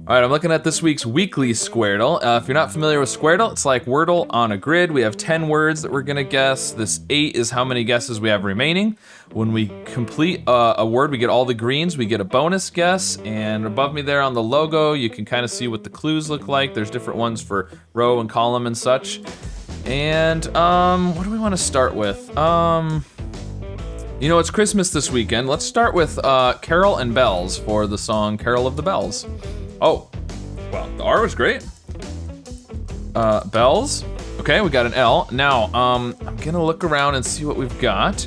All right, I'm looking at this week's weekly Squirtle. If you're not familiar with Squirtle, it's like Wordle on a grid. We have 10 words that we're gonna guess. This 8 is how many guesses we have remaining. When we complete a word, we get all the greens, we get a bonus guess, and above me there on the logo, you can kind of see what the clues look like. There's different ones for row and column and such. And what do we wanna start with? You know, it's Christmas this weekend. Let's start with Carol and Bells for the song Carol of the Bells. Oh, well, the R was great. Bells. Okay, we got an L. Now, I'm gonna look around and see what we've got.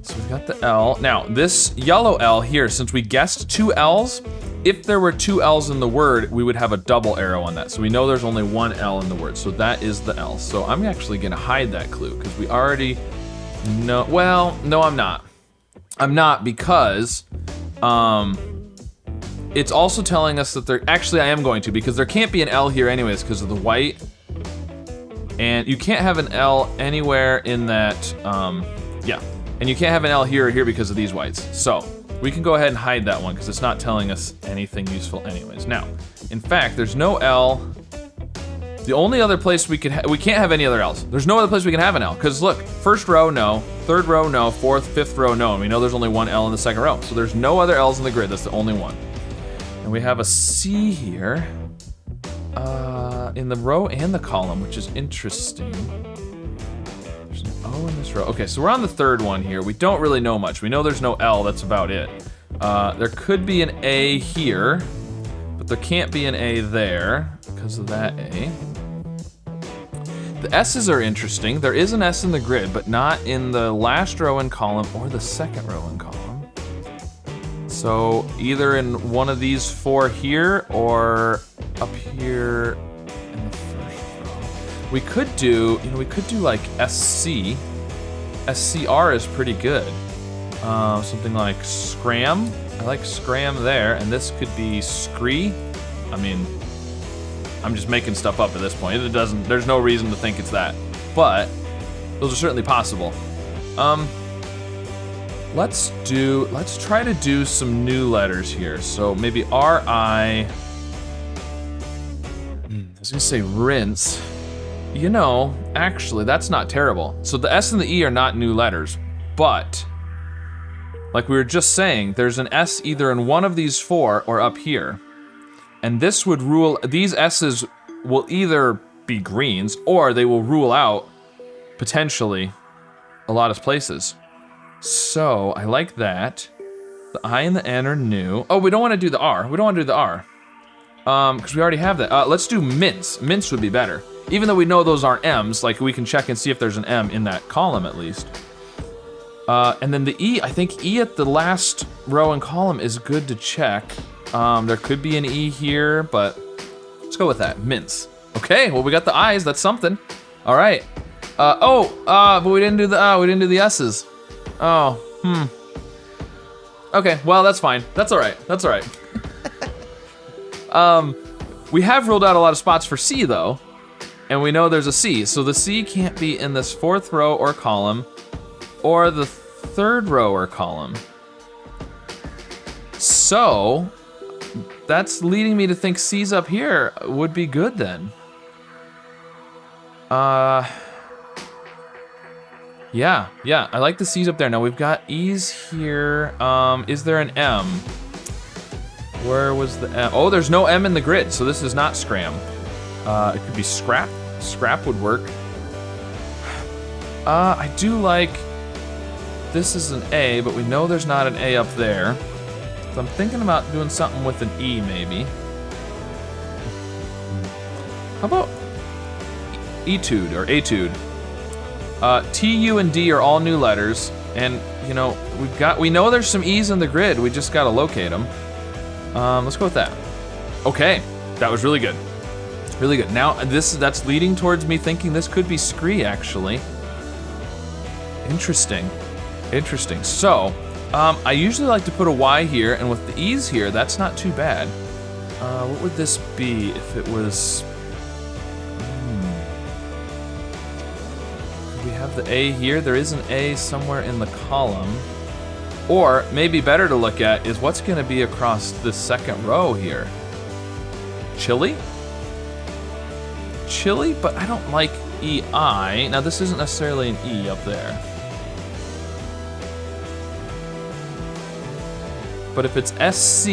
So we've got the L. Now, this yellow L here, since we guessed 2 L's, if there were 2 L's in the word, we would have a double arrow on that. So we know there's only 1 L in the word, so that is the L. So I'm actually gonna hide that clue, because we already know, well, no, I'm not. I'm not because, it's also telling us that there, actually I am going to, because there can't be an L here anyways because of the white. And you can't have an L anywhere in that, yeah. And you can't have an L here or here because of these whites. So we can go ahead and hide that one because it's not telling us anything useful anyways. Now, in fact, there's no L. The only other place we could, we can't have any other L's. There's no other place we can have an L because look, first row, no. Third row, no. Fourth, fifth row, no. And we know there's only 1 L in the second row. So there's no other L's in the grid, that's the only one. And we have a C here in the row and the column, which is interesting. There's an O in this row. Okay, so we're on the third one here. We don't really know much. We know there's no L, that's about it. There could be an A here, but there can't be an A there because of that A. The S's are interesting. There is an S in the grid, but not in the last row and column or the second row and column. So either in one of these 4 here or up here in the first row. We could do, you know, we could do like SC. SCR is pretty good. Something like scram. I like scram there, and this could be scree. I mean, I'm just making stuff up at this point. It doesn't, there's no reason to think it's that, but those are certainly possible. Let's try to do some new letters here. So maybe R-I, I was gonna say rinse. You know, actually, that's not terrible. So the S and the E are not new letters, but like we were just saying, there's an S either in one of these 4 or up here. And this would rule, these S's will either be greens or they will rule out, potentially, a lot of places. So, I like that. The I and the N are new. Oh, we don't want to do the R. We don't want to do the R. Because we already have that. Let's do mince. Mince would be better. Even though we know those aren't M's, like we can check and see if there's an M in that column at least. And then the E, I think E at the last row and column is good to check. There could be an E here, but let's go with that. Mince. Okay, well we got the I's, that's something. All right. But we didn't do the S's. Oh, Okay, well, that's fine. That's all right. That's all right. We have ruled out a lot of spots for C, though, and we know there's a C. So the C can't be in this 4th row or column, or the 3rd row or column. So that's leading me to think C's up here would be good then. Yeah, I like the C's up there. Now we've got E's here. Is there an M? Where was the M? Oh, there's no M in the grid, so this is not scram. It could be scrap. Scrap would work. I do like, this is an A, but we know there's not an A up there. So I'm thinking about doing something with an E, maybe. How about etude or etude? T, U, and D are all new letters, and you know we know there's some E's in the grid. We just gotta locate them. Let's go with that. Okay, that was really good, really good. Now that's leading towards me thinking this could be scree actually. Interesting. So, I usually like to put a Y here, and with the E's here, that's not too bad. What would this be if it was? We have the A here. There is an A somewhere in the column. Or maybe better to look at is what's gonna be across the second row here. chili? Chili, but I don't like EI. Now this isn't necessarily an E up there. But if it's SC,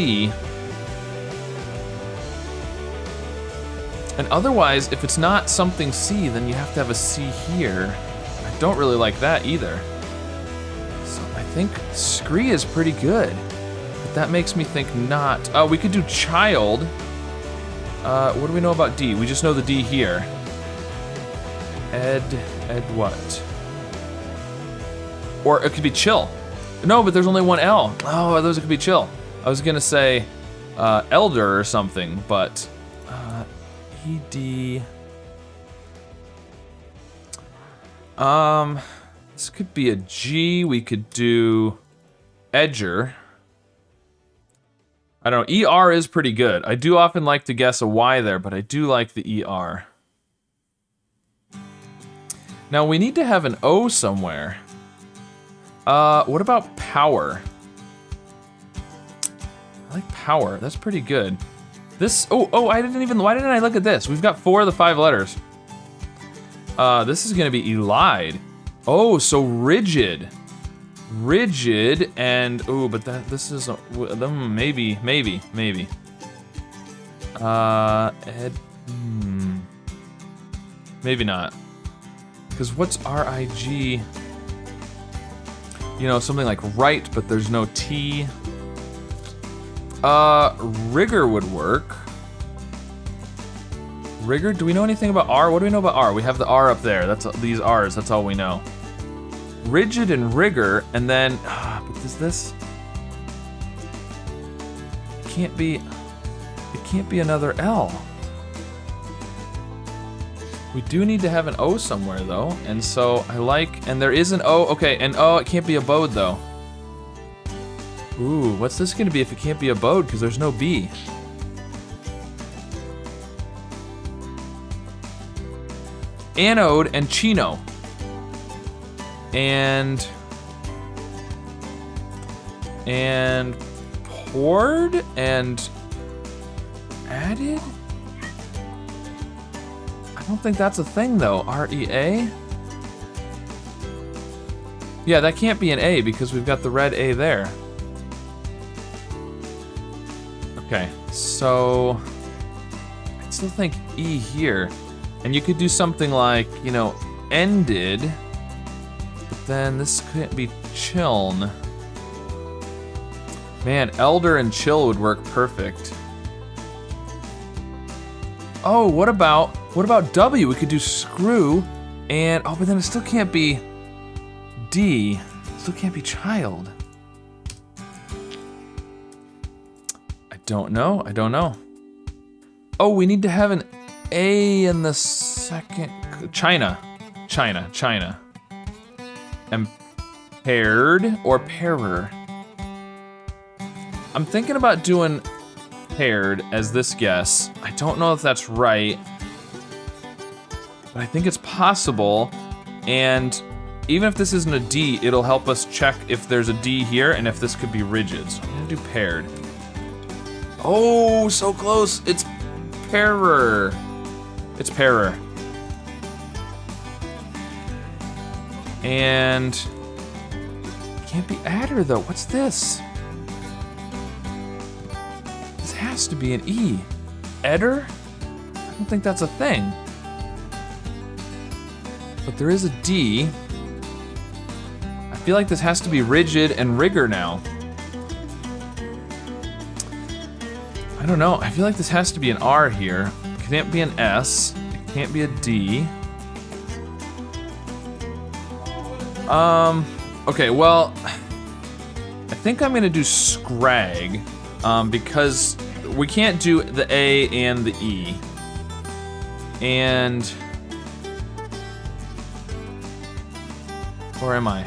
and otherwise, if it's not something C, then you have to have a C here. I don't really like that either. So I think Scree is pretty good. But that makes me think not. Oh, we could do child. What do we know about D? We just know the D here. Ed what? Or it could be chill. No, but there's only one L. Oh, those could be chill. I was gonna say elder or something, but ED. This could be a G. We could do edger. I don't know. ER is pretty good. I do often like to guess a Y there, but I do like the ER. Now we need to have an O somewhere. What about power? I like power. That's pretty good. This. Why didn't I look at this? We've got 4 of the 5 letters. This is gonna be elide. Oh, so rigid. Rigid and but this is maybe. Maybe not. Because what's RIG? You know, something like right, but there's no T. Rigor would work. Rigor, do we know anything about R? What do we know about R? We have the R up there. That's these R's, that's all we know. Rigid and rigor, and then, but is this? It can't be another L. We do need to have an O somewhere though, and so I like, and there is an O, okay, and it can't be abode though. Ooh, what's this gonna be if it can't be abode, because there's no B? Anode and chino. And poured and added? I don't think that's a thing though. REA? Yeah, that can't be an A because we've got the red A there. Okay, so I still think E here. And you could do something like, you know, ended, but then this couldn't be chiln. Man, elder and chill would work perfect. Oh, what about W? We could do screw and, but then it still can't be D. It still can't be child. I don't know. Oh, we need to have an A in the second. China. And paired or pairer. I'm thinking about doing paired as this guess. I don't know if that's right, but I think it's possible. And even if this isn't a D, it'll help us check if there's a D here and if this could be rigid. So I'm gonna do paired. Oh, so close. It's pairer. It's pairer. And it can't be adder though. What's this? This has to be an E. Edder? I don't think that's a thing. But there is a D. I feel like this has to be rigid and rigor now. I don't know. I feel like this has to be an R here. It can't be an S. It can't be a D. Okay, well, I think I'm gonna do scrag, because we can't do the A and the E. And, or am I?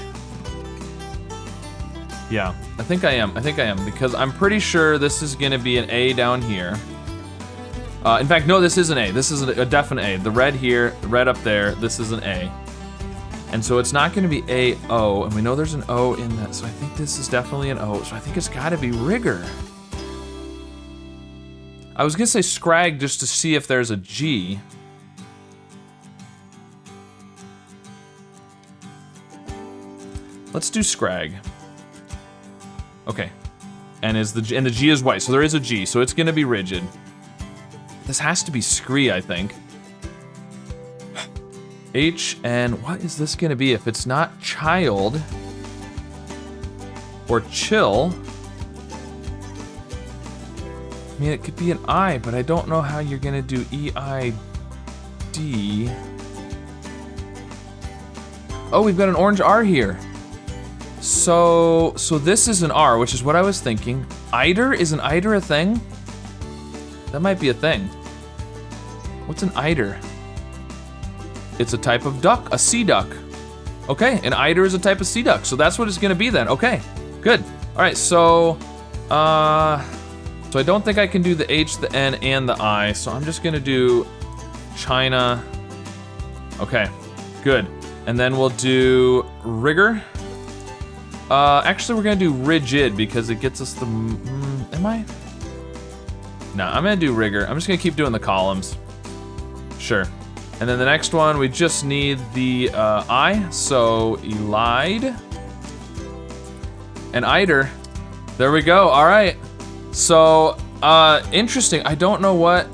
Yeah, I think I am, because I'm pretty sure this is gonna be an A down here. In fact, no, this is an A. This is a definite A. The red here, the red up there, this is an A. And so it's not gonna be A-O, and we know there's an O in that, so I think this is definitely an O, so I think it's gotta be rigor. I was gonna say scrag just to see if there's a G. Let's do scrag. Okay. And the G is white, so there is a G, so it's gonna be rigid. This has to be scree, I think. H, and what is this gonna be if it's not child or chill? I mean, it could be an I, but I don't know how you're gonna do E-I-D. Oh, we've got an orange R here. So this is an R, which is what I was thinking. Eider, is an eider a thing? That might be a thing. What's an eider? It's a type of duck, a sea duck. Okay, an eider is a type of sea duck, so that's what it's gonna be then. Okay, good. All right, so I don't think I can do the H, the N, and the I, so I'm just gonna do China. Okay, good. And then we'll do rigor. Actually, we're gonna do rigid because it gets us the, am I? No, I'm gonna do rigor. I'm just gonna keep doing the columns. Sure. And then the next one, we just need the I, so elide. And eider. There we go, all right. So, interesting, I don't know what.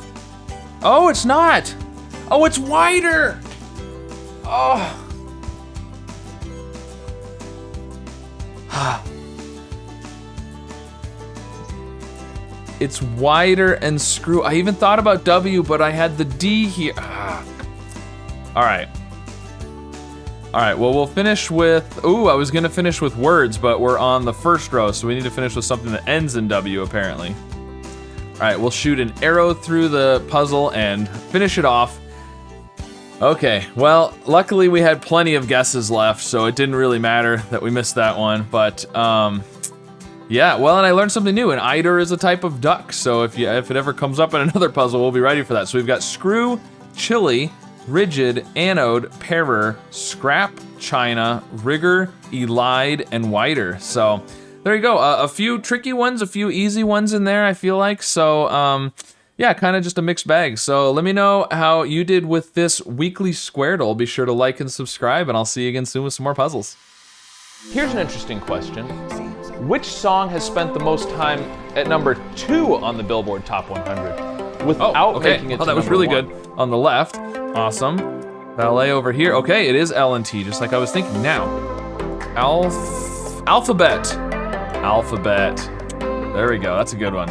Oh, it's not. Oh, it's wider. Oh. It's wider and screw. I even thought about W, but I had the D here. All right. All right, well, we'll finish with, ooh, I was gonna finish with words, but we're on the first row, so we need to finish with something that ends in W, apparently. All right, we'll shoot an arrow through the puzzle and finish it off. Okay, well, luckily we had plenty of guesses left, so it didn't really matter that we missed that one, but yeah, well, and I learned something new. An eider is a type of duck, so if it ever comes up in another puzzle, we'll be ready for that. So we've got screw, chili, rigid, anode, pairer, scrap, china, rigor, elide, and wider. So there you go. A few tricky ones, a few easy ones in there, I feel like. So yeah, kind of just a mixed bag. So let me know how you did with this weekly Squirtle. Be sure to like and subscribe, and I'll see you again soon with some more puzzles. Here's an interesting question. Which song has spent the most time at number 2 on the Billboard Top 100 without making it to that was really 1? good. On the left, awesome. Ballet over here. Okay, it is L and T, just like I was thinking. Now, alphabet. There we go, that's a good one.